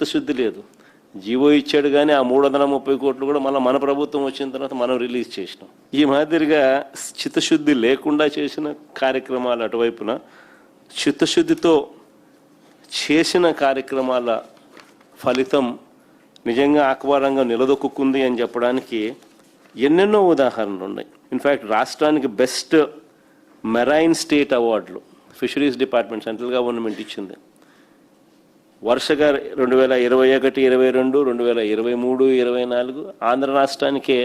చిత్తశుద్ధి లేదు. జీవో ఇచ్చాడు కానీ ఆ 330 కోట్లు కూడా మళ్ళీ మన ప్రభుత్వం వచ్చిన తర్వాత మనం రిలీజ్ చేసినాం. ఈ మాదిరిగా చిత్తశుద్ధి లేకుండా చేసిన కార్యక్రమాలు అటువైపున, చిత్తశుద్ధితో చేసిన కార్యక్రమాల ఫలితం నిజంగా ఆక్వా రంగం నిలదొక్కుంది అని చెప్పడానికి ఎన్నెన్నో ఉదాహరణలు ఉన్నాయి. ఇన్ఫ్యాక్ట్ రాష్ట్రానికి బెస్ట్ మెరైన్ స్టేట్ అవార్డులు ఫిషరీస్ డిపార్ట్మెంట్ సెంట్రల్ గవర్నమెంట్ ఇచ్చింది. వరుసగా 2021, 22, 2023, 24 ఆంధ్ర రాష్ట్రానికే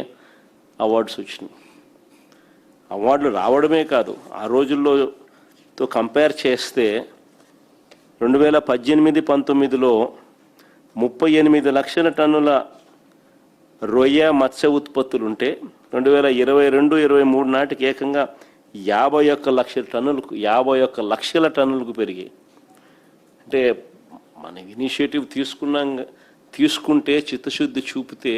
అవార్డ్స్ వచ్చినాయి. అవార్డులు రావడమే కాదు, ఆ రోజుల్లోతో కంపేర్ చేస్తే 2018-19లో 38 లక్షల టన్నుల రొయ్య మత్స్య ఉత్పత్తులు ఉంటే 2022-23 నాటికి ఏకంగా 51 లక్షల టన్నులకు పెరిగాయి. అంటే మన ఇనిషియేటివ్ తీసుకుంటే చిత్తశుద్ధి చూపితే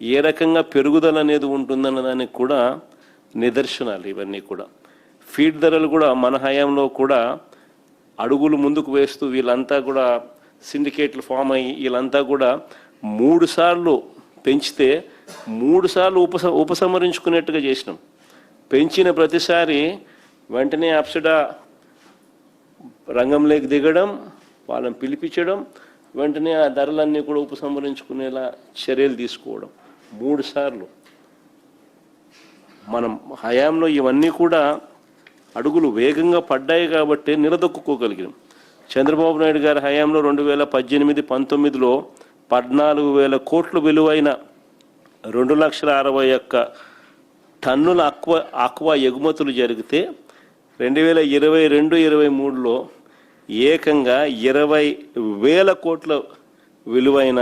ఏ రకంగా పెరుగుదల అనేది ఉంటుందన్న దానికి కూడా నిదర్శనాలు ఇవన్నీ కూడా. ఫీడ్ ధరలు కూడా మన హయాంలో కూడా అడుగులు ముందుకు వేస్తూ వీళ్ళంతా కూడా సిండికేట్లు ఫామ్ అయ్యి వీళ్ళంతా కూడా 3 సార్లు పెంచితే 3 సార్లు ఉపసంహరించుకునేట్టుగా చేసినాం. పెంచిన ప్రతిసారి వెంటనే అప్సడా రంగంలోకి దిగడం, వాళ్ళని పిలిపించడం, వెంటనే ఆ ధరలన్నీ కూడా ఉపసంహరించుకునేలా చర్యలు తీసుకోవడం 3 సార్లు. మనం హయాంలో ఇవన్నీ కూడా అడుగులు వేగంగా పడ్డాయి కాబట్టి నిలదొక్కుకోగలిగాం. చంద్రబాబు నాయుడు గారి హయాంలో 2018-19లో 14,000 కోట్ల విలువైన 2,61,000 టన్నుల ఆక్వా ఎగుమతులు జరిగితే 2022-23లో ఏకంగా 20,000 కోట్ల విలువైన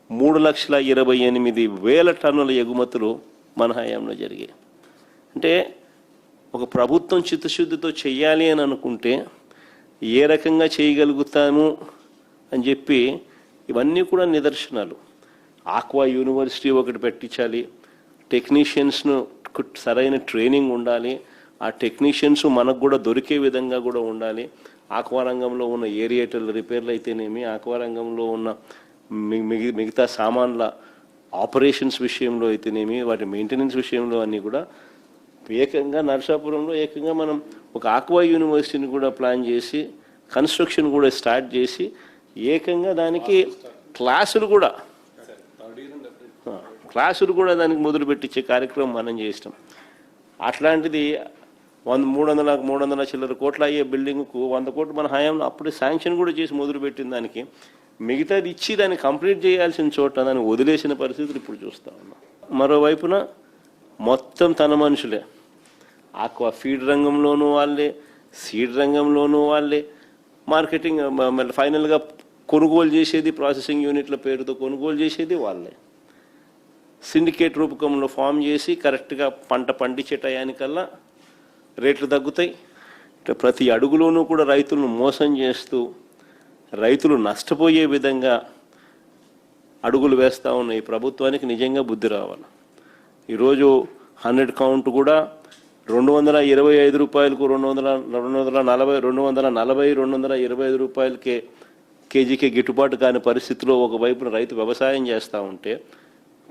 3,28,000 టన్నుల ఎగుమతులు మన హయాంలో జరిగాయి. అంటే ఒక ప్రభుత్వం చిత్తశుద్ధితో చెయ్యాలి అని అనుకుంటే ఏ రకంగా చేయగలుగుతాము అని చెప్పి ఇవన్నీ కూడా నిదర్శనాలు. ఆక్వా యూనివర్సిటీ ఒకటి పెట్టించాలి, టెక్నీషియన్స్ను సరైన ట్రైనింగ్ ఉండాలి, ఆ టెక్నీషియన్స్ మనకు కూడా దొరికే విధంగా కూడా ఉండాలి. ఆక్వా రంగంలో ఉన్న ఏరియేటర్ రిపేర్లు అయితేనేమి, ఆక్వా రంగంలో ఉన్న మిగతా సామాన్ల ఆపరేషన్స్ విషయంలో అయితేనేమి, వాటి మెయింటెనెన్స్ విషయంలో అన్నీ కూడా ఏకంగా నరసాపురంలో ఏకంగా మనం ఒక ఆక్వా యూనివర్సిటీని కూడా ప్లాన్ చేసి కన్స్ట్రక్షన్ కూడా స్టార్ట్ చేసి ఏకంగా దానికి క్లాసులు కూడా దానికి మొదలు పెట్టించే కార్యక్రమం మనం చేసినాం. అట్లాంటిది 300 చిల్లర కోట్ల అయ్యే బిల్డింగ్కు 100 కోట్లు మన హయాంలో అప్పుడే శాంక్షన్ కూడా చేసి మొదలుపెట్టిన దానికి మిగతాది ఇచ్చి దాన్ని కంప్లీట్ చేయాల్సిన చోట దాన్ని వదిలేసిన పరిస్థితులు ఇప్పుడు చూస్తూ ఉన్నాం. మరోవైపున మొత్తం తన మనుషులే, ఆక్వా ఫీడ్ రంగంలోనూ వాళ్ళే, సీడ్ రంగంలోనూ వాళ్ళే, మార్కెటింగ్ ఫైనల్గా కొనుగోలు చేసేది ప్రాసెసింగ్ యూనిట్ల పేరుతో కొనుగోలు చేసేది వాళ్ళే. సిండికేట్ రూపకంలో ఫామ్ చేసి కరెక్ట్గా పంట పండించే టయానికల్లా రేట్లు తగ్గుతాయి. ప్రతి అడుగులోనూ కూడా రైతులను మోసం చేస్తూ రైతులు నష్టపోయే విధంగా అడుగులు వేస్తూ ఉన్న ఈ ప్రభుత్వానికి నిజంగా బుద్ధి రావాలి. ఈరోజు 100 కౌంట్ కూడా 225 రూపాయలకు 225 రూపాయలకే కేజీకే గిట్టుబాటు కాని పరిస్థితిలో ఒకవైపున రైతు వ్యవసాయం చేస్తూ ఉంటే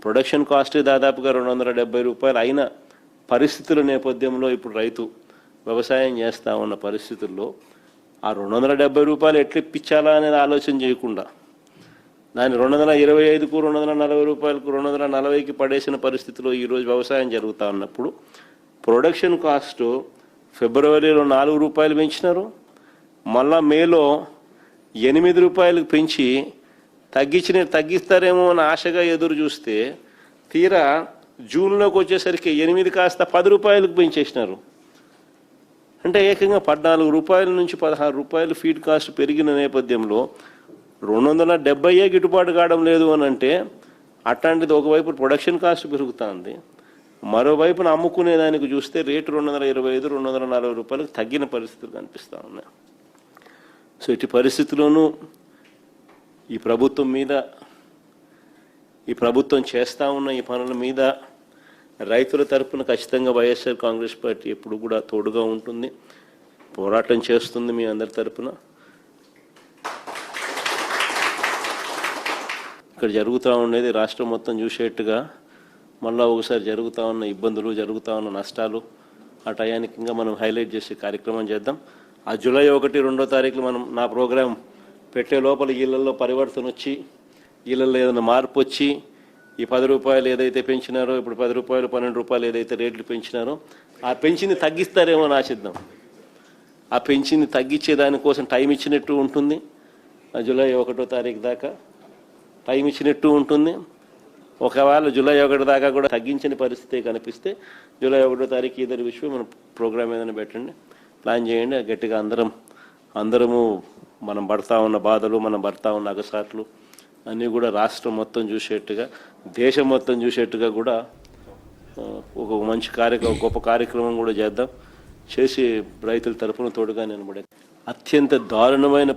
ప్రొడక్షన్ కాస్ట్ దాదాపుగా 270 రూపాయలు అయిన పరిస్థితుల నేపథ్యంలో ఇప్పుడు రైతు వ్యవసాయం చేస్తూ ఉన్న పరిస్థితుల్లో ఆ 270 రూపాయలు ఎట్లా ఇప్పించాలా అనేది ఆలోచన చేయకుండా దాన్ని 225కు 240 రూపాయలకు 240కి పడేసిన పరిస్థితిలో ఈరోజు వ్యవసాయం జరుగుతూ ఉన్నప్పుడు ప్రొడక్షన్ కాస్ట్ ఫిబ్రవరిలో 4 రూపాయలు పెంచినారు, మళ్ళా మేలో 8 రూపాయలకు పెంచి తగ్గిస్తారేమో అని ఆశగా ఎదురు చూస్తే తీరా జూన్లోకి వచ్చేసరికి 8 కాస్త 10 రూపాయలకు పెంచేసినారు. అంటే ఏకంగా 14 రూపాయల నుంచి 16 రూపాయలు ఫీడ్ కాస్ట్ పెరిగిన నేపథ్యంలో 270 గిట్టుబాటు కావడం లేదు అని అంటే అట్లాంటిది ఒకవైపు ప్రొడక్షన్ కాస్ట్ పెరుగుతుంది, మరోవైపున అమ్ముకునేదానికి చూస్తే రేటు 225, 240 రూపాయలకు తగ్గిన పరిస్థితులు కనిపిస్తూ ఉన్నాయి. సో ఇటు పరిస్థితుల్లోనూ ఈ ప్రభుత్వం చేస్తూ ఉన్న ఈ పనుల మీద రైతుల తరపున ఖచ్చితంగా వైఎస్ఆర్ కాంగ్రెస్ పార్టీ ఎప్పుడు కూడా తోడుగా ఉంటుంది, పోరాటం చేస్తుంది మీ అందరి తరపున. ఇక్కడ జరుగుతూ ఉండేది రాష్ట్రం మొత్తం చూసేట్టుగా మళ్ళీ ఒకసారి జరుగుతూ ఉన్న ఇబ్బందులు, జరుగుతూ ఉన్న నష్టాలు ఆ టయానికి ఇంకా మనం హైలైట్ చేసే కార్యక్రమం చేద్దాం. ఆ జూలై 1, 2 తారీఖులు మనం నా ప్రోగ్రాం పెట్టే లోపల వీళ్ళల్లో పరివర్తన వచ్చి, వీళ్ళల్లో ఏదైనా మార్పు వచ్చి, ఈ 10 రూపాయలు ఏదైతే పెంచినారో, ఇప్పుడు 10 రూపాయలు 12 రూపాయలు ఏదైతే రేట్లు పెంచినారో ఆ పెంచింది తగ్గిస్తారేమో అని ఆశిద్దాం. ఆ పెంచింది తగ్గించే దానికోసం టైం ఇచ్చినట్టు ఉంటుంది. జూలై 1 తారీఖు దాకా టైం ఇచ్చినట్టు ఉంటుంది. ఒకవేళ జూలై 1 దాకా కూడా తగ్గించని పరిస్థితి కనిపిస్తే జూలై 1 తారీఖు ఇద్దరు విషయం మనం ప్రోగ్రామ్ ఏదైనా పెట్టండి, ప్లాన్ చేయండి. గట్టిగా అందరము మనం పడతా ఉన్న బాధలు, మనం పడతా ఉన్న అగసాట్లు అన్నీ కూడా రాష్ట్రం మొత్తం చూసేట్టుగా, దేశం మొత్తం చూసేట్టుగా కూడా ఒక మంచి గొప్ప కార్యక్రమం కూడా చేద్దాం. చేసి రైతుల తరఫున తోడుగా నిలబడే అత్యంత దారుణమైన